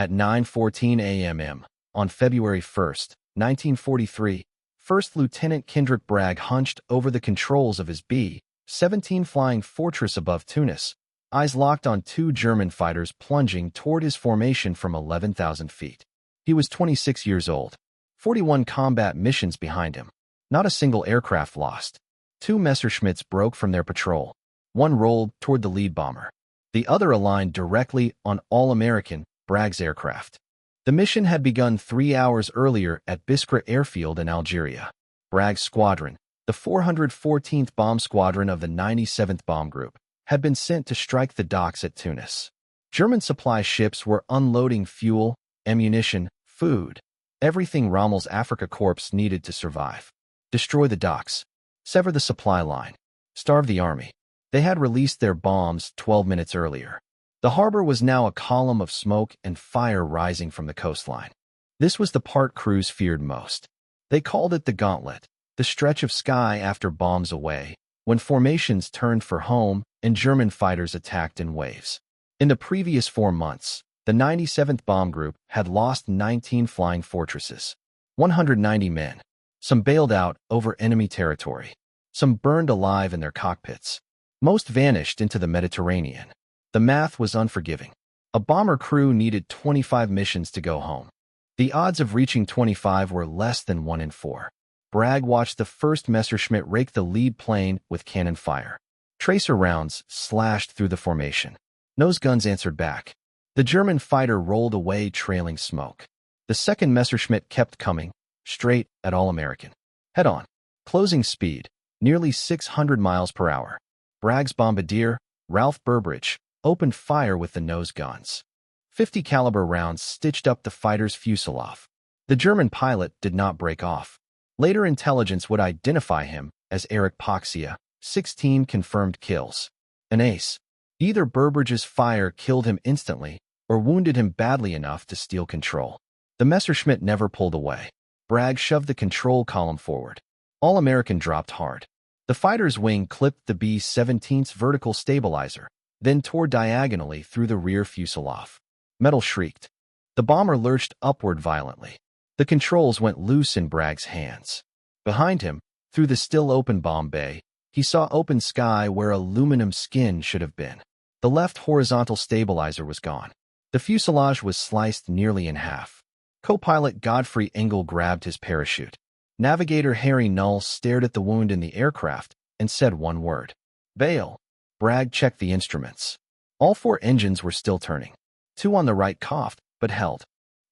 At 9:14 a.m. on February 1st, 1943, First Lieutenant Kendrick Bragg hunched over the controls of his B-17 flying fortress above Tunis, eyes locked on two German fighters plunging toward his formation from 11,000 feet. He was 26 years old, 41 combat missions behind him, not a single aircraft lost. Two Messerschmitts broke from their patrol. One rolled toward the lead bomber. The other aligned directly on All-American, Bragg's aircraft. The mission had begun 3 hours earlier at Biskra Airfield in Algeria. Bragg's squadron, the 414th Bomb Squadron of the 97th Bomb Group, had been sent to strike the docks at Tunis. German supply ships were unloading fuel, ammunition, food, everything Rommel's Afrika Korps needed to survive. Destroy the docks. Sever the supply line. Starve the army. They had released their bombs 12 minutes earlier. The harbor was now a column of smoke and fire rising from the coastline. This was the part crews feared most. They called it the gauntlet, the stretch of sky after bombs away, when formations turned for home and German fighters attacked in waves. In the previous 4 months, the 97th Bomb Group had lost 19 flying fortresses, 190 men. Some bailed out over enemy territory. Some burned alive in their cockpits. Most vanished into the Mediterranean. The math was unforgiving. A bomber crew needed 25 missions to go home. The odds of reaching 25 were less than 1 in 4. Bragg watched the first Messerschmitt rake the lead plane with cannon fire. Tracer rounds slashed through the formation. Nose guns answered back. The German fighter rolled away trailing smoke. The second Messerschmitt kept coming, straight at All-American. Head-on. Closing speed, nearly 600 miles per hour. Bragg's bombardier, Ralph Burbridge, opened fire with the nose guns. 50 caliber rounds stitched up the fighter's fuselage. The German pilot did not break off. Later intelligence would identify him as Eric Poxia, 16 confirmed kills. An ace. Either Burbridge's fire killed him instantly or wounded him badly enough to steal control. The Messerschmitt never pulled away. Bragg shoved the control column forward. All-American dropped hard. The fighter's wing clipped the B-17's vertical stabilizer, then tore diagonally through the rear fuselage. Metal shrieked. The bomber lurched upward violently. The controls went loose in Bragg's hands. Behind him, through the still-open bomb bay, he saw open sky where aluminum skin should have been. The left horizontal stabilizer was gone. The fuselage was sliced nearly in half. Co-pilot Godfrey Engel grabbed his parachute. Navigator Harry Null stared at the wound in the aircraft and said one word. Bail. Bragg checked the instruments. All 4 engines were still turning. 2 on the right coughed, but held.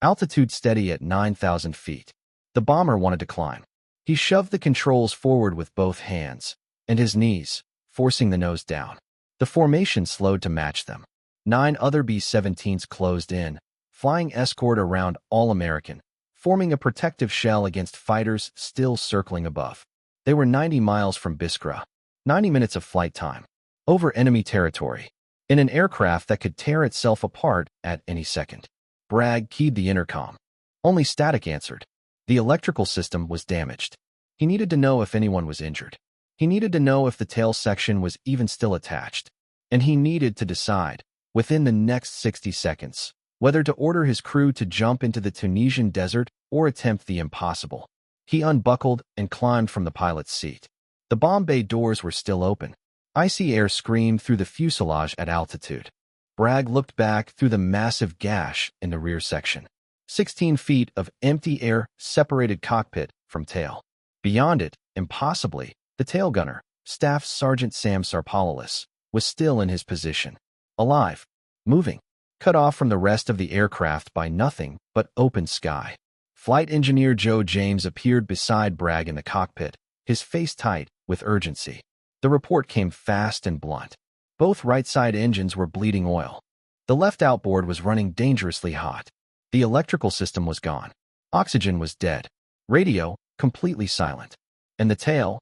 Altitude steady at 9,000 feet. The bomber wanted to climb. He shoved the controls forward with both hands, and his knees, forcing the nose down. The formation slowed to match them. 9 other B-17s closed in, flying escort around All-American, forming a protective shell against fighters still circling above. They were 90 miles from Biskra. 90 minutes of flight time. Over enemy territory. In an aircraft that could tear itself apart at any second. Bragg keyed the intercom. Only static answered. The electrical system was damaged. He needed to know if anyone was injured. He needed to know if the tail section was even still attached. And he needed to decide, within the next 60 seconds, whether to order his crew to jump into the Tunisian desert or attempt the impossible. He unbuckled and climbed from the pilot's seat. The bomb bay doors were still open. Icy air screamed through the fuselage at altitude. Bragg looked back through the massive gash in the rear section. 16 feet of empty air separated cockpit from tail. Beyond it, impossibly, the tail gunner, Staff Sergeant Sam Sarpoulos, was still in his position. Alive. Moving. Cut off from the rest of the aircraft by nothing but open sky. Flight engineer Joe James appeared beside Bragg in the cockpit, his face tight with urgency. The report came fast and blunt. Both right-side engines were bleeding oil. The left outboard was running dangerously hot. The electrical system was gone. Oxygen was dead. Radio, completely silent. And the tail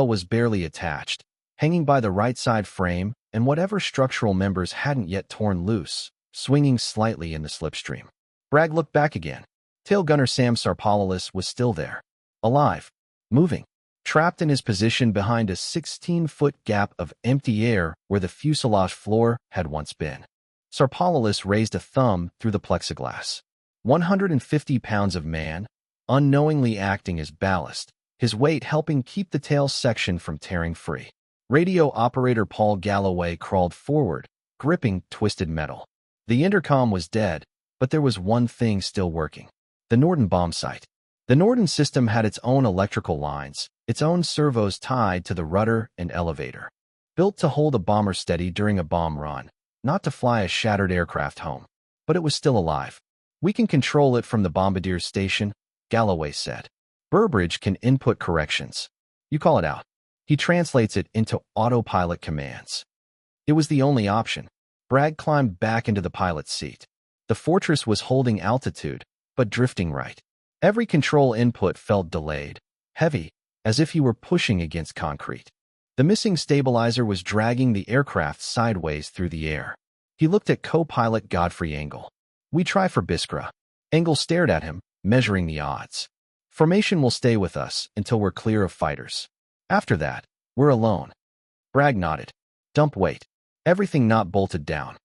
was barely attached, hanging by the right-side frame and whatever structural members hadn't yet torn loose, swinging slightly in the slipstream. Bragg looked back again. Tail gunner Sam Sarpoulos was still there. Alive. Moving. Trapped in his position behind a 16-foot gap of empty air where the fuselage floor had once been. Sarpalalis raised a thumb through the plexiglass. 150 pounds of man, unknowingly acting as ballast, his weight helping keep the tail section from tearing free. Radio operator Paul Galloway crawled forward, gripping twisted metal. The intercom was dead, but there was one thing still working. The Norden bomb site. The Norden system had its own electrical lines, its own servos tied to the rudder and elevator. Built to hold a bomber steady during a bomb run, not to fly a shattered aircraft home. But it was still alive. We can control it from the bombardier's station, Galloway said. Burbridge can input corrections. You call it out. He translates it into autopilot commands. It was the only option. Bragg climbed back into the pilot's seat. The Fortress was holding altitude, but drifting right. Every control input felt delayed, heavy, as if he were pushing against concrete. The missing stabilizer was dragging the aircraft sideways through the air. He looked at co-pilot Godfrey Engel. We try for Biskra. Engel stared at him, measuring the odds. Formation will stay with us until we're clear of fighters. After that, we're alone. Bragg nodded. Dump weight. Everything not bolted down.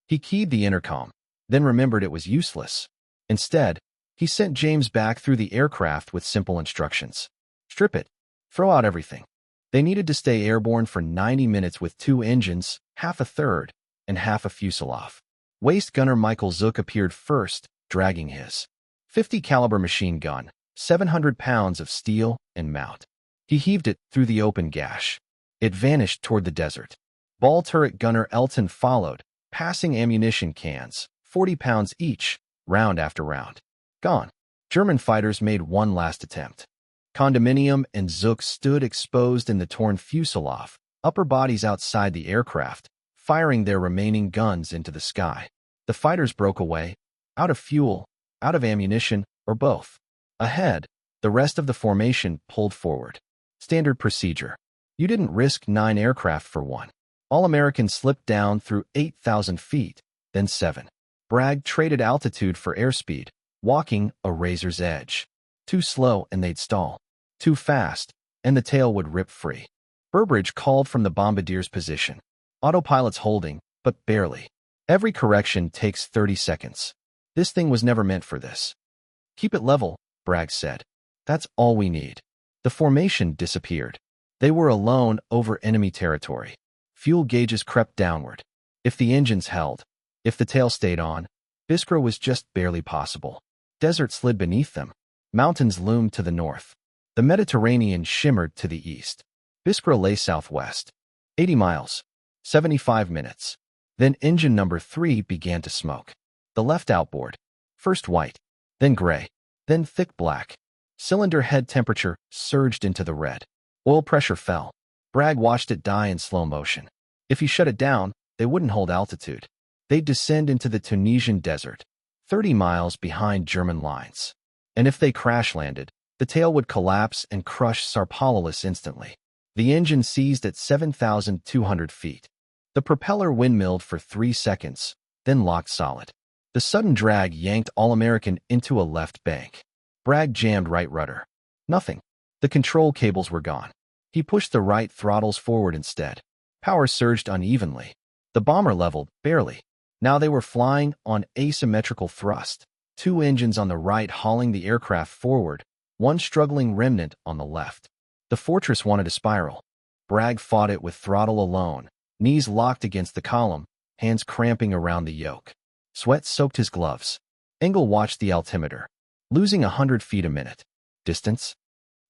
He keyed the intercom, then remembered it was useless. Instead, he sent James back through the aircraft with simple instructions. Strip it. Throw out everything. They needed to stay airborne for 90 minutes with 2 engines, half a third, and half a fuselage. Waist gunner Michael Zook appeared first, dragging his .50 caliber machine gun, 700 pounds of steel and mount. He heaved it through the open gash. It vanished toward the desert. Ball turret gunner Elton followed, passing ammunition cans, 40 pounds each, round after round. Gone. German fighters made one last attempt. Condominium and Zook stood exposed in the torn fuselage, upper bodies outside the aircraft, firing their remaining guns into the sky. The fighters broke away, out of fuel, out of ammunition, or both. Ahead, the rest of the formation pulled forward. Standard procedure. You didn't risk 9 aircraft for one. All Americans slipped down through 8,000 feet, then 7. Bragg traded altitude for airspeed, walking a razor's edge. Too slow and they'd stall. Too fast, and the tail would rip free. Burbridge called from the bombardier's position. Autopilot's holding, but barely. Every correction takes 30 seconds. This thing was never meant for this. Keep it level, Bragg said. That's all we need. The formation disappeared. They were alone over enemy territory. Fuel gauges crept downward. If the engines held, if the tail stayed on, Biskra was just barely possible. Desert slid beneath them. Mountains loomed to the north. The Mediterranean shimmered to the east. Biskra lay southwest. 80 miles. 75 minutes. Then engine number 3 began to smoke. The left outboard. First white, then gray, then thick black. Cylinder head temperature surged into the red. Oil pressure fell. Bragg watched it die in slow motion. If he shut it down, they wouldn't hold altitude. They'd descend into the Tunisian desert, 30 miles behind German lines. And if they crash-landed, the tail would collapse and crush Sarpalalis instantly. The engine seized at 7,200 feet. The propeller windmilled for 3 seconds, then locked solid. The sudden drag yanked All-American into a left bank. Bragg jammed right rudder. Nothing. The control cables were gone. He pushed the right throttles forward instead. Power surged unevenly. The bomber leveled, barely. Now they were flying on asymmetrical thrust. 2 engines on the right hauling the aircraft forward, one struggling remnant on the left. The Fortress wanted to spiral. Bragg fought it with throttle alone, knees locked against the column, hands cramping around the yoke. Sweat soaked his gloves. Engel watched the altimeter. Losing 100 feet a minute. Distance?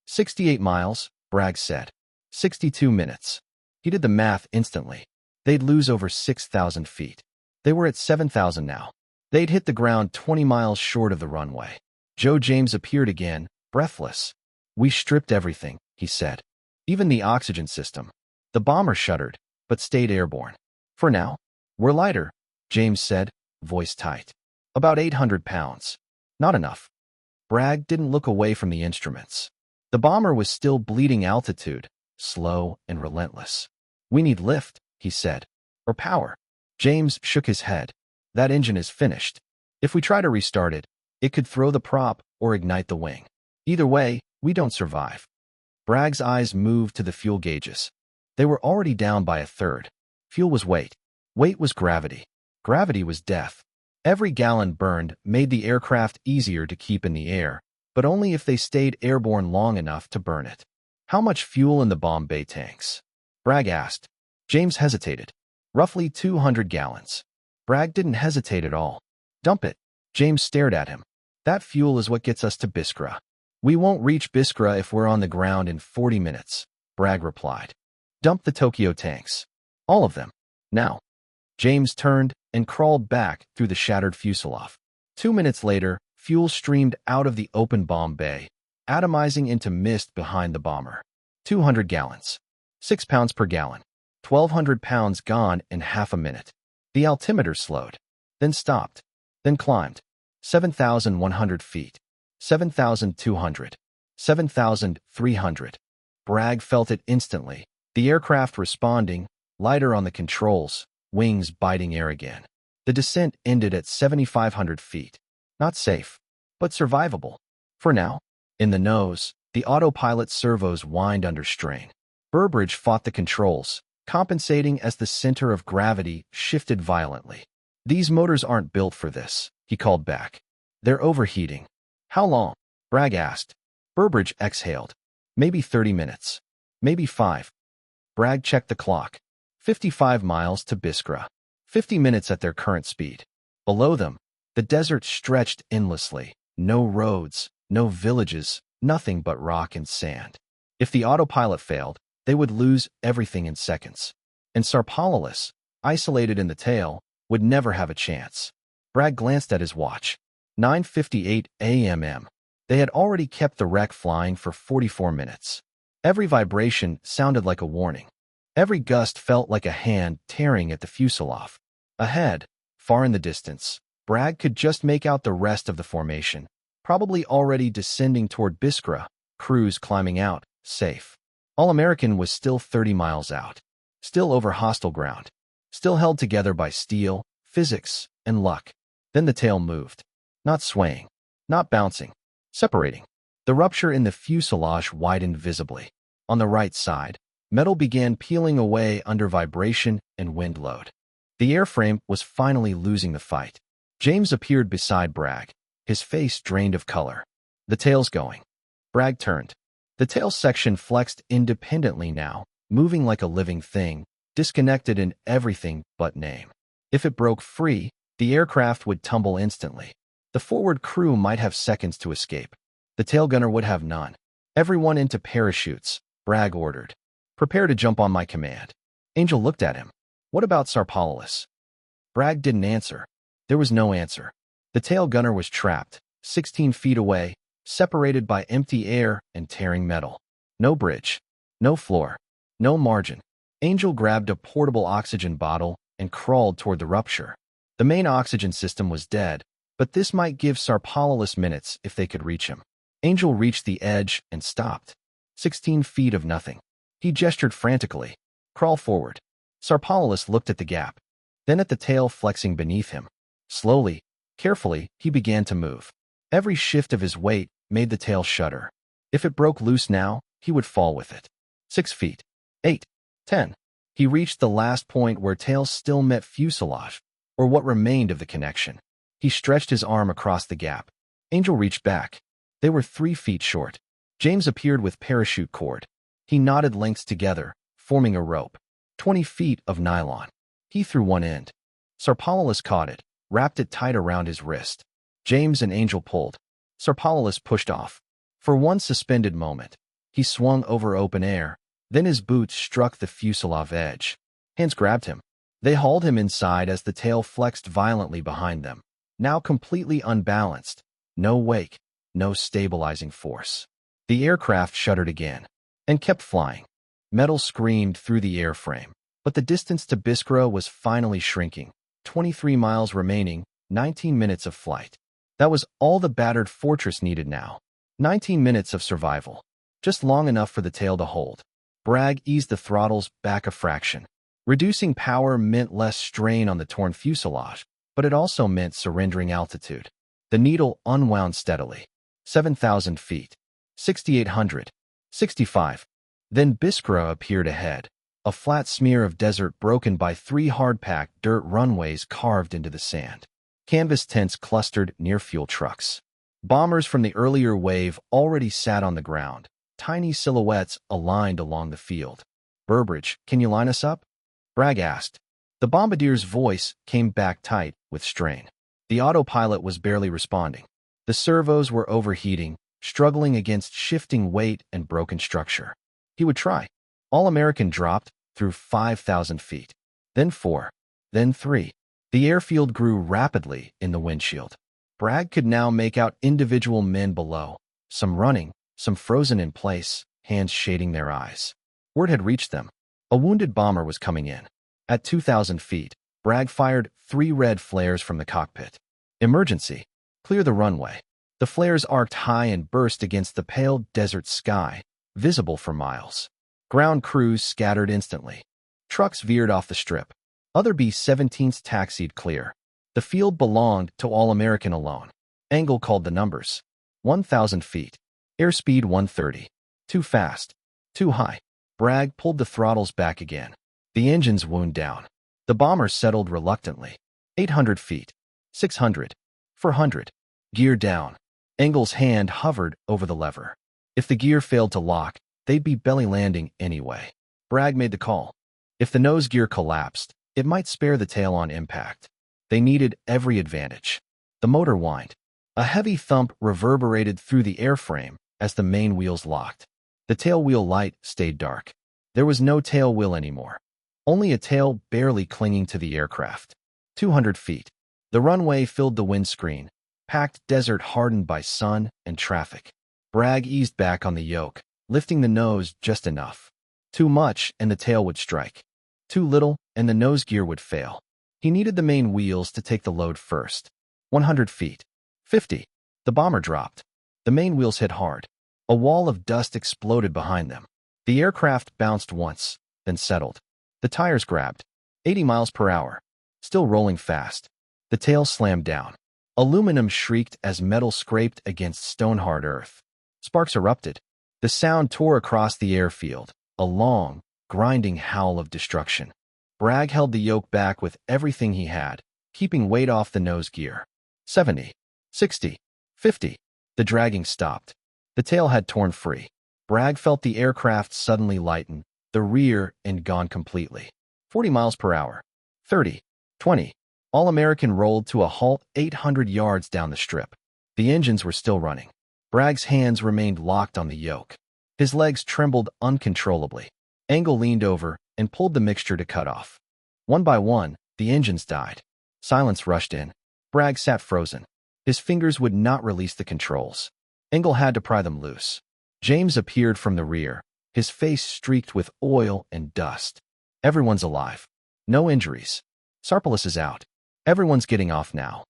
68 miles, Bragg said. 62 minutes. He did the math instantly. They'd lose over 6,000 feet. They were at 7,000 now. They'd hit the ground 20 miles short of the runway. Joe James appeared again, breathless. We stripped everything, he said. Even the oxygen system. The bomber shuddered, but stayed airborne. For now. We're lighter, James said, voice tight. About 800 pounds. Not enough. Bragg didn't look away from the instruments. The bomber was still bleeding altitude, slow and relentless. We need lift, he said. Or power. James shook his head. That engine is finished. If we try to restart it, it could throw the prop or ignite the wing. Either way, we don't survive. Bragg's eyes moved to the fuel gauges. They were already down by a third. Fuel was weight. Weight was gravity. Gravity was death. Every gallon burned made the aircraft easier to keep in the air, but only if they stayed airborne long enough to burn it. How much fuel in the bomb bay tanks? Bragg asked. James hesitated. Roughly 200 gallons. Bragg didn't hesitate at all. Dump it. James stared at him. That fuel is what gets us to Biskra. We won't reach Biskra if we're on the ground in 40 minutes, Bragg replied. Dump the Tokyo tanks. All of them. Now. James turned and crawled back through the shattered fuselage. 2 minutes later, fuel streamed out of the open bomb bay, atomizing into mist behind the bomber. 200 gallons. 6 pounds per gallon. 1,200 pounds gone in half a minute. The altimeter slowed, then stopped, then climbed. 7,100 feet. 7,200. 7,300. Bragg felt it instantly. The aircraft responding, lighter on the controls, wings biting air again. The descent ended at 7,500 feet. Not safe, but survivable. For now. In the nose, the autopilot servos whined under strain. Burbridge fought the controls, compensating as the center of gravity shifted violently. These motors aren't built for this, he called back. They're overheating. How long? Bragg asked. Burbridge exhaled. Maybe 30 minutes. Maybe 5. Bragg checked the clock. 55 miles to Biskra. 50 minutes at their current speed. Below them, the desert stretched endlessly. No roads, no villages, nothing but rock and sand. If the autopilot failed, they would lose everything in seconds. And Sarpalalis, isolated in the tail, would never have a chance. Bragg glanced at his watch. 9:58 a.m. They had already kept the wreck flying for 44 minutes. Every vibration sounded like a warning. Every gust felt like a hand tearing at the fuselage. Ahead, far in the distance, Bragg could just make out the rest of the formation, probably already descending toward Biskra, crews climbing out, safe. All-American was still 30 miles out, still over hostile ground, still held together by steel, physics, and luck. Then the tail moved. Not swaying, not bouncing, separating. The rupture in the fuselage widened visibly. On the right side, metal began peeling away under vibration and wind load. The airframe was finally losing the fight. James appeared beside Bragg, his face drained of color. The tail's going. Bragg turned. The tail section flexed independently now, moving like a living thing, disconnected in everything but name. If it broke free, the aircraft would tumble instantly. The forward crew might have seconds to escape. The tail gunner would have none. Everyone into parachutes, Bragg ordered. Prepare to jump on my command. Angel looked at him. What about Sarpalalis? Bragg didn't answer. There was no answer. The tail gunner was trapped, 16 feet away, separated by empty air and tearing metal. No bridge. No floor. No margin. Angel grabbed a portable oxygen bottle and crawled toward the rupture. The main oxygen system was dead, but this might give Sarpalalis minutes if they could reach him. Angel reached the edge and stopped. 16 feet of nothing. He gestured frantically. Crawl forward. Sarpalalis looked at the gap, then at the tail flexing beneath him. Slowly, carefully, he began to move. Every shift of his weight made the tail shudder. If it broke loose now, he would fall with it. 6 feet. 8. 10. He reached the last point where tail still met fuselage, or what remained of the connection. He stretched his arm across the gap. Angel reached back. They were 3 feet short. James appeared with parachute cord. He knotted lengths together, forming a rope. 20 feet of nylon. He threw one end. Sarpalalis caught it, wrapped it tight around his wrist. James and Angel pulled. Sarpalalis pushed off. For one suspended moment, he swung over open air. Then his boots struck the fuselage edge. Hands grabbed him. They hauled him inside as the tail flexed violently behind them. Now completely unbalanced. No wake, no stabilizing force. The aircraft shuddered again and kept flying. Metal screamed through the airframe, but the distance to Biskra was finally shrinking. 23 miles remaining, 19 minutes of flight. That was all the battered fortress needed now. 19 minutes of survival. Just long enough for the tail to hold. Bragg eased the throttles back a fraction. Reducing power meant less strain on the torn fuselage, but it also meant surrendering altitude. The needle unwound steadily. 7,000 feet. 6,800. 65. Then Biskra appeared ahead. a flat smear of desert broken by 3 hard-packed dirt runways carved into the sand. Canvas tents clustered near fuel trucks. Bombers from the earlier wave already sat on the ground, tiny silhouettes aligned along the field. "Burbridge, can you line us up?" Bragg asked. The bombardier's voice came back tight with strain. The autopilot was barely responding. The servos were overheating, struggling against shifting weight and broken structure. He would try. All-American dropped through 5,000 feet. Then 4. Then 3. The airfield grew rapidly in the windshield. Bragg could now make out individual men below, some running, some frozen in place, hands shading their eyes. Word had reached them. A wounded bomber was coming in. At 2,000 feet, Bragg fired 3 red flares from the cockpit. "Emergency. Clear the runway." The flares arced high and burst against the pale desert sky, visible for miles. Ground crews scattered instantly. Trucks veered off the strip. Other B-17s taxied clear. The field belonged to All-American alone. Engel called the numbers. 1,000 feet. Airspeed 130. Too fast. Too high. Bragg pulled the throttles back again. The engines wound down. The bomber settled reluctantly. 800 feet. 600. 400. Gear down. Engel's hand hovered over the lever. If the gear failed to lock, they'd be belly landing anyway. Bragg made the call. If the nose gear collapsed, it might spare the tail on impact. They needed every advantage. The motor whined. A heavy thump reverberated through the airframe as the main wheels locked. The tail wheel light stayed dark. There was no tail wheel anymore. Only a tail barely clinging to the aircraft. 200 feet. The runway filled the windscreen, packed desert hardened by sun and traffic. Bragg eased back on the yoke, lifting the nose just enough. Too much and the tail would strike. Too little and the nose gear would fail. He needed the main wheels to take the load first. 100 feet. 50. The bomber dropped. The main wheels hit hard. A wall of dust exploded behind them. The aircraft bounced once, then settled. The tires grabbed. 80 miles per hour. Still rolling fast. The tail slammed down. Aluminum shrieked as metal scraped against stone-hard earth. Sparks erupted. The sound tore across the airfield, a long, grinding howl of destruction. Bragg held the yoke back with everything he had, keeping weight off the nose gear. 70. 60. 50. The dragging stopped. The tail had torn free. Bragg felt the aircraft suddenly lighten, the rear end gone completely. 40 miles per hour. 30. 20. All-American rolled to a halt 800 yards down the strip. The engines were still running. Bragg's hands remained locked on the yoke. His legs trembled uncontrollably. Engel leaned over and pulled the mixture to cut off. One by one, the engines died. Silence rushed in. Bragg sat frozen. His fingers would not release the controls. Engel had to pry them loose. James appeared from the rear, his face streaked with oil and dust. "Everyone's alive. No injuries. Sarpalus is out. Everyone's getting off now."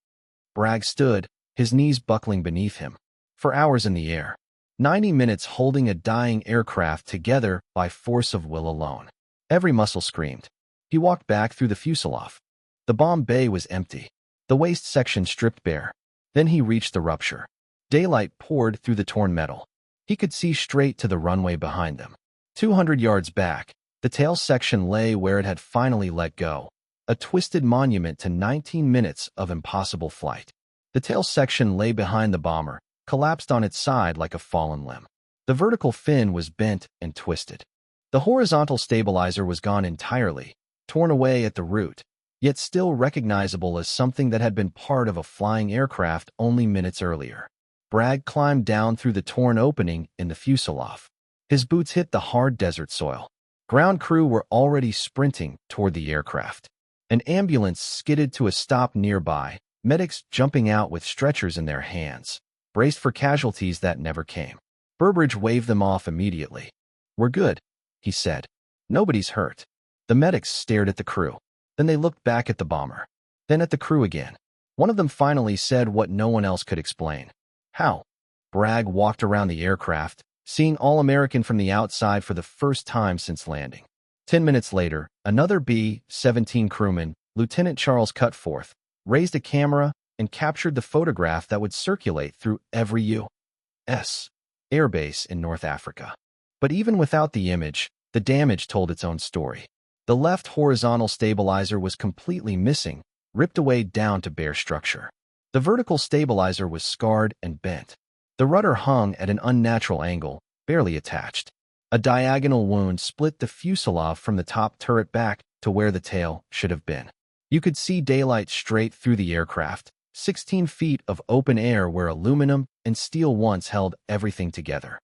Bragg stood, his knees buckling beneath him. For hours in the air. 90 minutes holding a dying aircraft together by force of will alone. Every muscle screamed. He walked back through the fuselage. The bomb bay was empty. The waist section stripped bare. Then he reached the rupture. Daylight poured through the torn metal. He could see straight to the runway behind them. 200 yards back, the tail section lay where it had finally let go, a twisted monument to 19 minutes of impossible flight. The tail section lay behind the bomber, collapsed on its side like a fallen limb. The vertical fin was bent and twisted. The horizontal stabilizer was gone entirely, torn away at the root, yet still recognizable as something that had been part of a flying aircraft only minutes earlier. Bragg climbed down through the torn opening in the fuselage. His boots hit the hard desert soil. Ground crew were already sprinting toward the aircraft. An ambulance skidded to a stop nearby, medics jumping out with stretchers in their hands, braced for casualties that never came. Burbridge waved them off immediately. "We're good," he said. "Nobody's hurt." The medics stared at the crew. Then they looked back at the bomber. Then at the crew again. One of them finally said what no one else could explain. "How?" Bragg walked around the aircraft, seeing All-American from the outside for the first time since landing. 10 minutes later, another B-17 crewman, Lieutenant Charles Cutforth, raised a camera and captured the photograph that would circulate through every U.S. airbase in North Africa. But even without the image, The damage told its own story. The left horizontal stabilizer was completely missing, ripped away down to bare structure. The vertical stabilizer was scarred and bent. The rudder hung at an unnatural angle, barely attached. A diagonal wound split the fuselage from the top turret back to where the tail should have been. You could see daylight straight through the aircraft, 16 feet of open air where aluminum and steel once held everything together.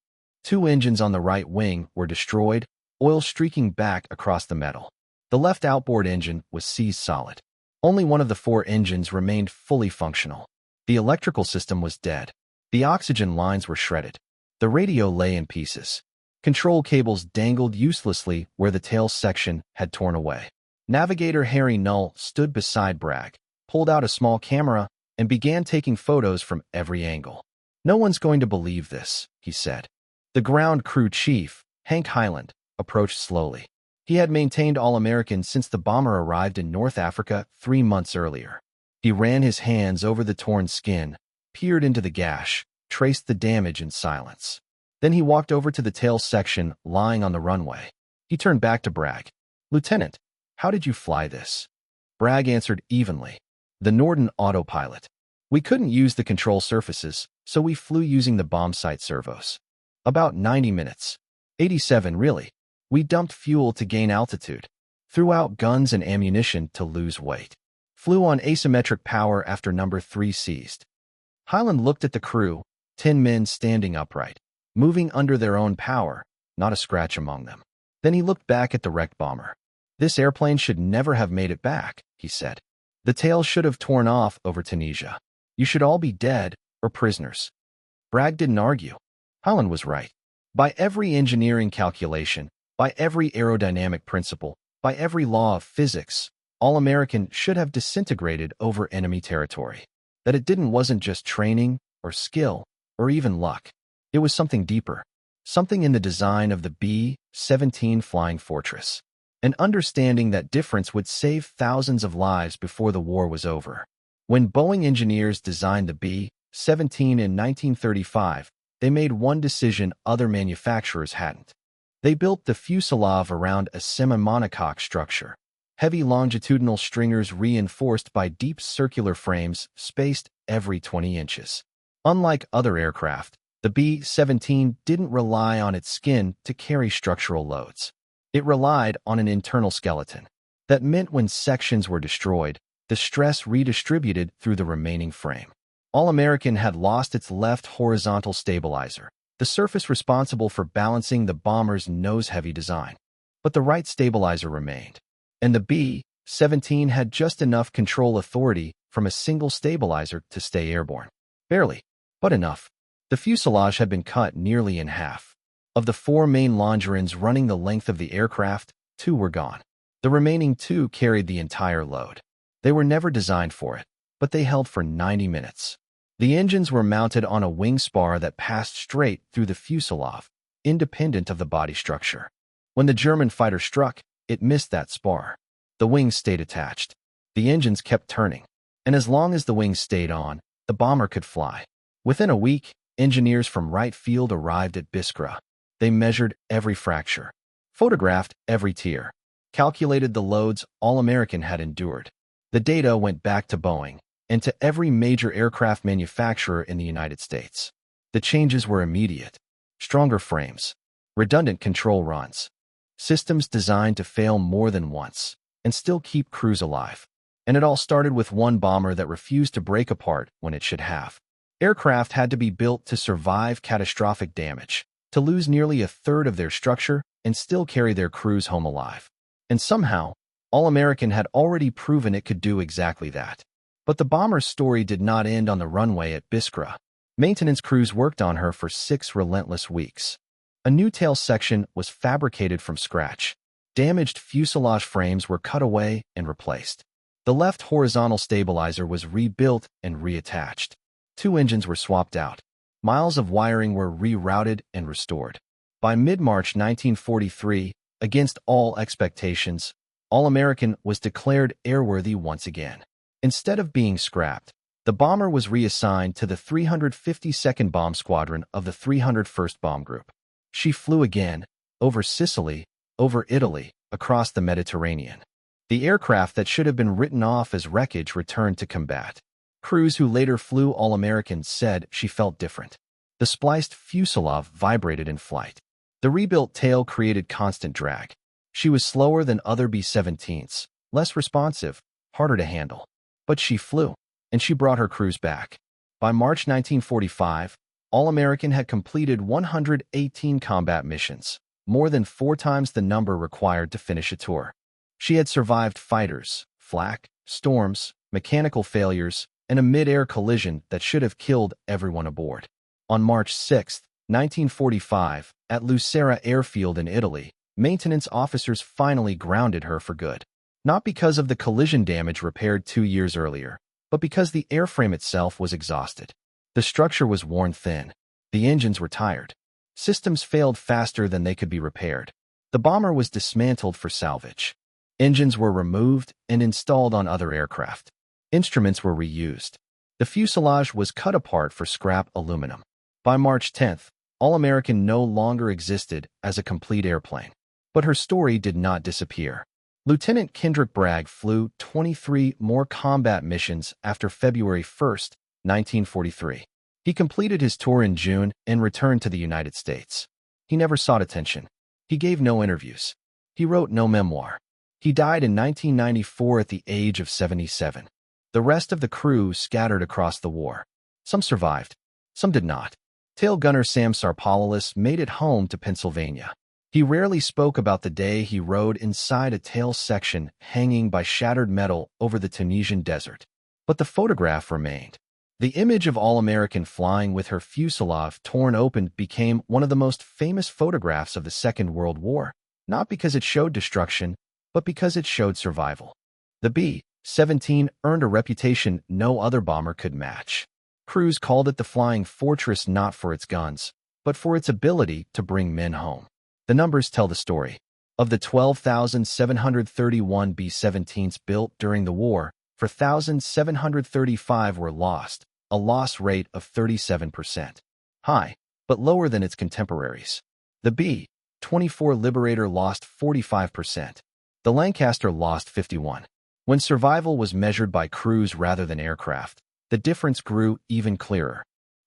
2 engines on the right wing were destroyed, oil streaking back across the metal. The left outboard engine was seized solid. Only one of the 4 engines remained fully functional. The electrical system was dead. The oxygen lines were shredded. The radio lay in pieces. Control cables dangled uselessly where the tail section had torn away. Navigator Harry Null stood beside Bragg, pulled out a small camera, and began taking photos from every angle. "No one's going to believe this," he said. The ground crew chief, Hank Highland, approached slowly. He had maintained All-American since the bomber arrived in North Africa 3 months earlier. He ran his hands over the torn skin, peered into the gash, traced the damage in silence. Then he walked over to the tail section lying on the runway. He turned back to Bragg. "Lieutenant, how did you fly this?" Bragg answered evenly. "The Norden autopilot. We couldn't use the control surfaces, so we flew using the bomb sight servos. About 90 minutes. 87, really. We dumped fuel to gain altitude. Threw out guns and ammunition to lose weight. Flew on asymmetric power after number 3 seized." Highland looked at the crew, 10 men standing upright, moving under their own power, not a scratch among them. Then he looked back at the wrecked bomber. "This airplane should never have made it back," he said. "The tail should have torn off over Tunisia. You should all be dead or prisoners." Bragg didn't argue. Highland was right. By every engineering calculation, by every aerodynamic principle, by every law of physics, All-American should have disintegrated over enemy territory. That it didn't wasn't just training, or skill, or even luck. It was something deeper, something in the design of the B-17 Flying Fortress. An understanding that difference would save thousands of lives before the war was over. When Boeing engineers designed the B-17 in 1935, they made one decision other manufacturers hadn't. They built the fuselage around a semi-monocoque structure. Heavy longitudinal stringers reinforced by deep circular frames spaced every 20 inches. Unlike other aircraft, the B-17 didn't rely on its skin to carry structural loads. It relied on an internal skeleton. That meant when sections were destroyed, the stress redistributed through the remaining frame. All-American had lost its left horizontal stabilizer, the surface responsible for balancing the bomber's nose-heavy design. But the right stabilizer remained. And the B-17 had just enough control authority from a single stabilizer to stay airborne. Barely, but enough. The fuselage had been cut nearly in half. Of the 4 main longerons running the length of the aircraft, 2 were gone. The remaining 2 carried the entire load. They were never designed for it, but they held for 90 minutes. The engines were mounted on a wing spar that passed straight through the fuselage, independent of the body structure. When the German fighter struck, it missed that spar. The wings stayed attached. The engines kept turning. And as long as the wings stayed on, the bomber could fly. Within a week, engineers from Wright Field arrived at Biskra. They measured every fracture, photographed every tear, calculated the loads All-American had endured. The data went back to Boeing and to every major aircraft manufacturer in the United States. The changes were immediate. Stronger frames, redundant control runs, systems designed to fail more than once and still keep crews alive. And it all started with one bomber that refused to break apart when it should have. Aircraft had to be built to survive catastrophic damage, to lose nearly a third of their structure and still carry their crews home alive. And somehow, All-American had already proven it could do exactly that. But the bomber's story did not end on the runway at Biskra. Maintenance crews worked on her for 6 relentless weeks. A new tail section was fabricated from scratch. Damaged fuselage frames were cut away and replaced. The left horizontal stabilizer was rebuilt and reattached. 2 engines were swapped out. Miles of wiring were rerouted and restored. By mid-March 1943, against all expectations, All-American was declared airworthy once again. Instead of being scrapped, the bomber was reassigned to the 352nd Bomb Squadron of the 301st Bomb Group. She flew again, over Sicily, over Italy, across the Mediterranean. The aircraft that should have been written off as wreckage returned to combat. Crews who later flew All-Americans said she felt different. The spliced fuselage vibrated in flight. The rebuilt tail created constant drag. She was slower than other B-17s, less responsive, harder to handle. But she flew, and she brought her crews back. By March 1945, All-American had completed 118 combat missions, more than 4 times the number required to finish a tour. She had survived fighters, flak, storms, mechanical failures, and a mid-air collision that should have killed everyone aboard. On March 6, 1945, at Lucera Airfield in Italy, maintenance officers finally grounded her for good. Not because of the collision damage repaired 2 years earlier, but because the airframe itself was exhausted. The structure was worn thin. The engines were tired. Systems failed faster than they could be repaired. The bomber was dismantled for salvage. Engines were removed and installed on other aircraft. Instruments were reused. The fuselage was cut apart for scrap aluminum. By March 10th, All-American no longer existed as a complete airplane. But her story did not disappear. Lieutenant Kendrick Bragg flew 23 more combat missions after February 1, 1943. He completed his tour in June and returned to the United States. He never sought attention. He gave no interviews. He wrote no memoir. He died in 1994 at the age of 77. The rest of the crew scattered across the war. Some survived. Some did not. Tail gunner Sam Sarpolalis made it home to Pennsylvania. He rarely spoke about the day he rode inside a tail section hanging by shattered metal over the Tunisian desert. But the photograph remained. The image of All-American flying with her fuselage torn open became one of the most famous photographs of the Second World War, not because it showed destruction, but because it showed survival. The B-17 earned a reputation no other bomber could match. Crews called it the Flying Fortress not for its guns, but for its ability to bring men home. The numbers tell the story. Of the 12,731 B-17s built during the war, 4,735 were lost, a loss rate of 37%. High, but lower than its contemporaries. The B-24 Liberator lost 45%. The Lancaster lost 51%. When survival was measured by crews rather than aircraft, the difference grew even clearer.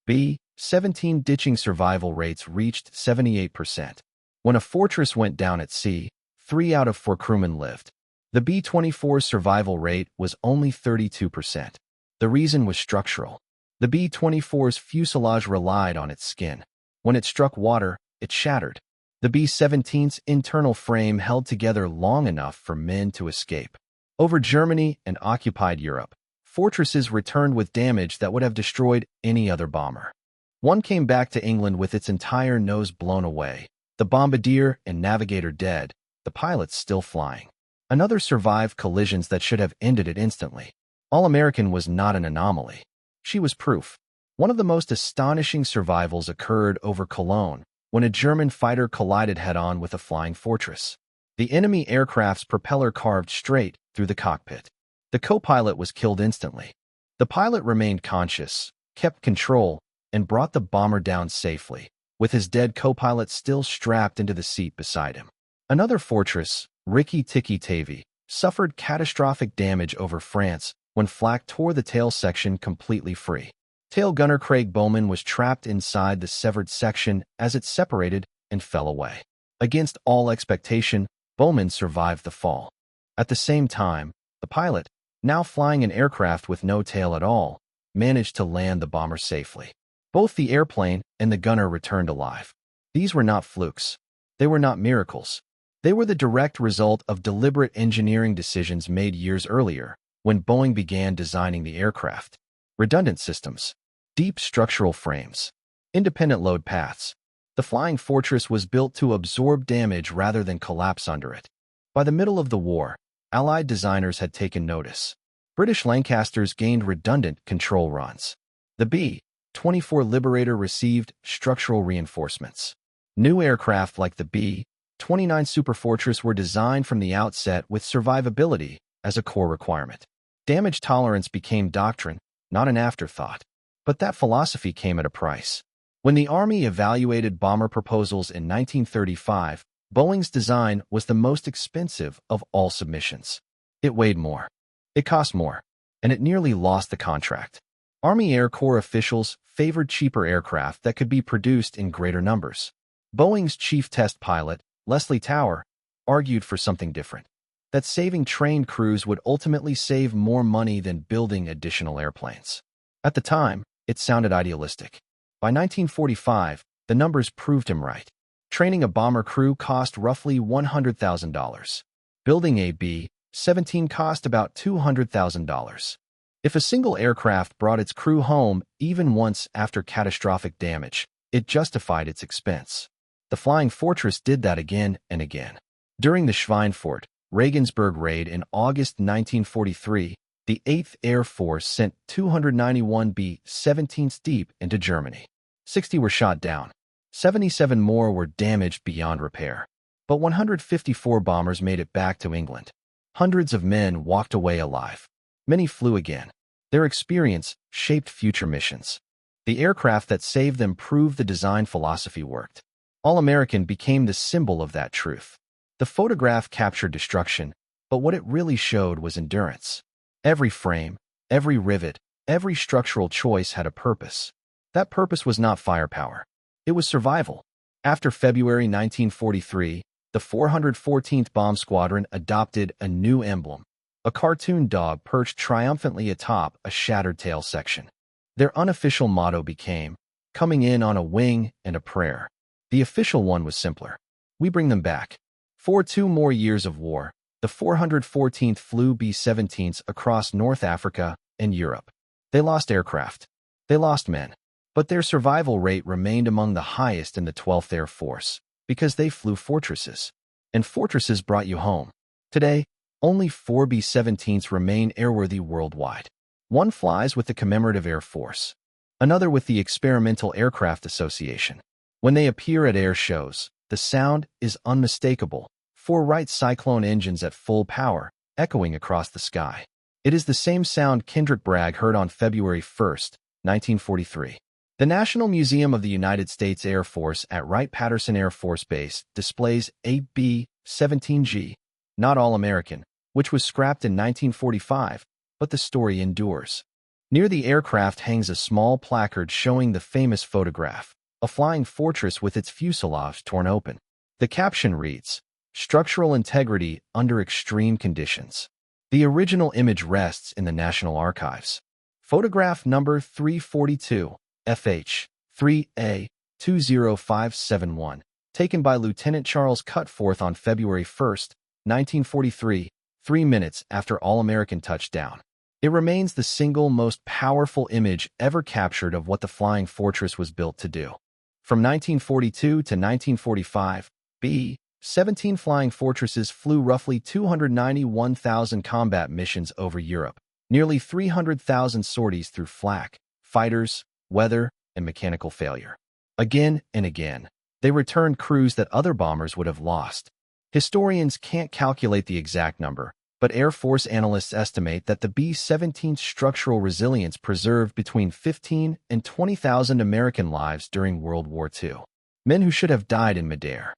B-17 ditching survival rates reached 78%. When a Fortress went down at sea, 3 out of 4 crewmen lived. The B-24's survival rate was only 32%. The reason was structural. The B-24's fuselage relied on its skin. When it struck water, it shattered. The B-17's internal frame held together long enough for men to escape. Over Germany and occupied Europe, Fortresses returned with damage that would have destroyed any other bomber. One came back to England with its entire nose blown away, the bombardier and navigator dead, the pilots still flying. Another survived collisions that should have ended it instantly. All-American was not an anomaly. She was proof. One of the most astonishing survivals occurred over Cologne, when a German fighter collided head-on with a flying Fortress. The enemy aircraft's propeller carved straight through the cockpit. The co-pilot was killed instantly. The pilot remained conscious, kept control, and brought the bomber down safely, with his dead co-pilot still strapped into the seat beside him. Another Fortress, Rikki Tikki Tavi, suffered catastrophic damage over France when flak tore the tail section completely free. Tail gunner Craig Bowman was trapped inside the severed section as it separated and fell away. Against all expectation, Bowman survived the fall. At the same time, the pilot, now flying an aircraft with no tail at all, managed to land the bomber safely. Both the airplane and the gunner returned alive. These were not flukes. They were not miracles. They were the direct result of deliberate engineering decisions made years earlier, when Boeing began designing the aircraft. Redundant systems, deep structural frames, independent load paths. The Flying Fortress was built to absorb damage rather than collapse under it. By the middle of the war, Allied designers had taken notice. British Lancasters gained redundant control runs. The B-24 Liberator received structural reinforcements. New aircraft like the B-29 Superfortress were designed from the outset with survivability as a core requirement. Damage tolerance became doctrine, not an afterthought. But that philosophy came at a price. When the Army evaluated bomber proposals in 1935, Boeing's design was the most expensive of all submissions. It weighed more. It cost more. And it nearly lost the contract. Army Air Corps officials favored cheaper aircraft that could be produced in greater numbers. Boeing's chief test pilot, Leslie Tower, argued for something different. That saving trained crews would ultimately save more money than building additional airplanes. At the time, it sounded idealistic. By 1945, the numbers proved him right. Training a bomber crew cost roughly $100,000. Building a B-17 cost about $200,000. If a single aircraft brought its crew home even once after catastrophic damage, it justified its expense. The Flying Fortress did that again and again. During the Schweinfurt, Regensburg raid in August 1943, the 8th Air Force sent 291 B-17s deep into Germany. 60 were shot down. 77 more were damaged beyond repair. But 154 bombers made it back to England. Hundreds of men walked away alive. Many flew again. Their experience shaped future missions. The aircraft that saved them proved the design philosophy worked. All-American became the symbol of that truth. The photograph captured destruction, but what it really showed was endurance. Every frame, every rivet, every structural choice had a purpose. That purpose was not firepower. It was survival. After February 1943, the 414th Bomb Squadron adopted a new emblem, a cartoon dog perched triumphantly atop a shattered tail section. Their unofficial motto became, "Coming in on a wing and a prayer." The official one was simpler. "We bring them back." For 2 more years of war, the 414th flew B-17s across North Africa and Europe. They lost aircraft. They lost men. But their survival rate remained among the highest in the 12th Air Force, because they flew fortresses. And fortresses brought you home. Today, only 4 B-17s remain airworthy worldwide. One flies with the Commemorative Air Force. Another with the Experimental Aircraft Association. When they appear at air shows, the sound is unmistakable. 4 Wright Cyclone engines at full power, echoing across the sky. It is the same sound Kendrick Bragg heard on February 1, 1943. The National Museum of the United States Air Force at Wright-Patterson Air Force Base displays a B-17G, not All-American, which was scrapped in 1945, but the story endures. Near the aircraft hangs a small placard showing the famous photograph, a flying fortress with its fuselage torn open. The caption reads, "Structural integrity under extreme conditions." The original image rests in the National Archives. Photograph number 342, FH 3A 20571, taken by Lieutenant Charles Cutforth on February 1, 1943, 3 minutes after All-American touchdown. It remains the single most powerful image ever captured of what the Flying Fortress was built to do. From 1942 to 1945, B-17 Flying Fortresses flew roughly 291,000 combat missions over Europe, nearly 300,000 sorties through flak, fighters, weather, and mechanical failure. Again and again, they returned crews that other bombers would have lost. Historians can't calculate the exact number, but Air Force analysts estimate that the B-17's structural resilience preserved between 15 and 20,000 American lives during World War II. Men who should have died in midair.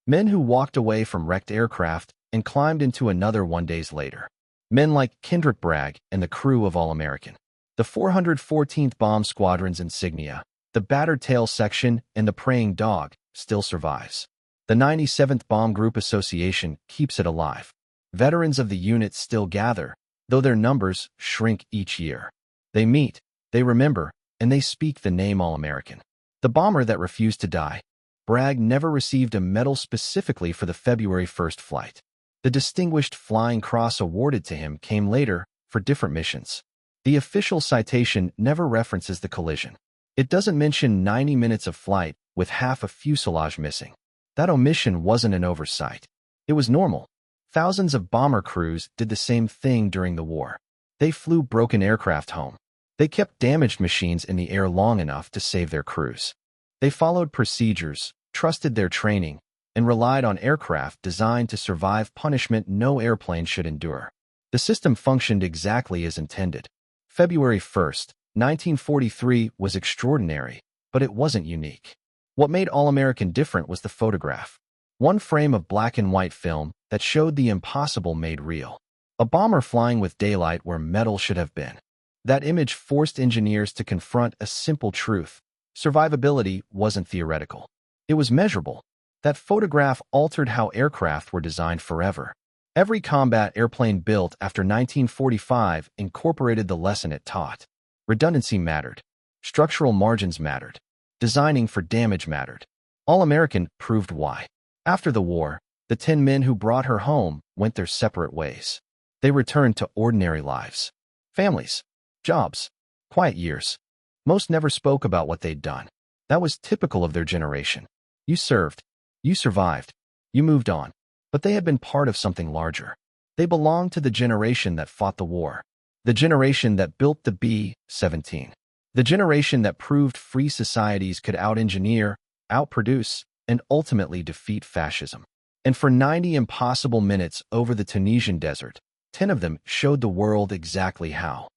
Men who walked away from wrecked aircraft and climbed into another 1 day later. Men like Kendrick Bragg and the crew of All-American. The 414th Bomb Squadron's insignia, the battered tail section, and the praying dog still survives. The 97th Bomb Group Association keeps it alive. Veterans of the unit still gather, though their numbers shrink each year. They meet, they remember, and they speak the name All-American. The bomber that refused to die. Bragg never received a medal specifically for the February 1 flight. The Distinguished Flying Cross awarded to him came later for different missions. The official citation never references the collision. It doesn't mention 90 minutes of flight with half a fuselage missing. That omission wasn't an oversight. It was normal. Thousands of bomber crews did the same thing during the war. They flew broken aircraft home. They kept damaged machines in the air long enough to save their crews. They followed procedures, trusted their training, and relied on aircraft designed to survive punishment no airplane should endure. The system functioned exactly as intended. February 1, 1943 was extraordinary, but it wasn't unique. What made All-American different was the photograph. One frame of black and white film that showed the impossible made real. A bomber flying with daylight where metal should have been. That image forced engineers to confront a simple truth. Survivability wasn't theoretical. It was measurable. That photograph altered how aircraft were designed forever. Every combat airplane built after 1945 incorporated the lesson it taught. Redundancy mattered. Structural margins mattered. Designing for damage mattered. All-American proved why. After the war, the 10 men who brought her home went their separate ways. They returned to ordinary lives. Families. Jobs. Quiet years. Most never spoke about what they'd done. That was typical of their generation. You served. You survived. You moved on. But they had been part of something larger. They belonged to the generation that fought the war. The generation that built the B-17. The generation that proved free societies could out-engineer, outproduce, and ultimately defeat fascism. And for 90 impossible minutes over the Tunisian desert, 10 of them showed the world exactly how.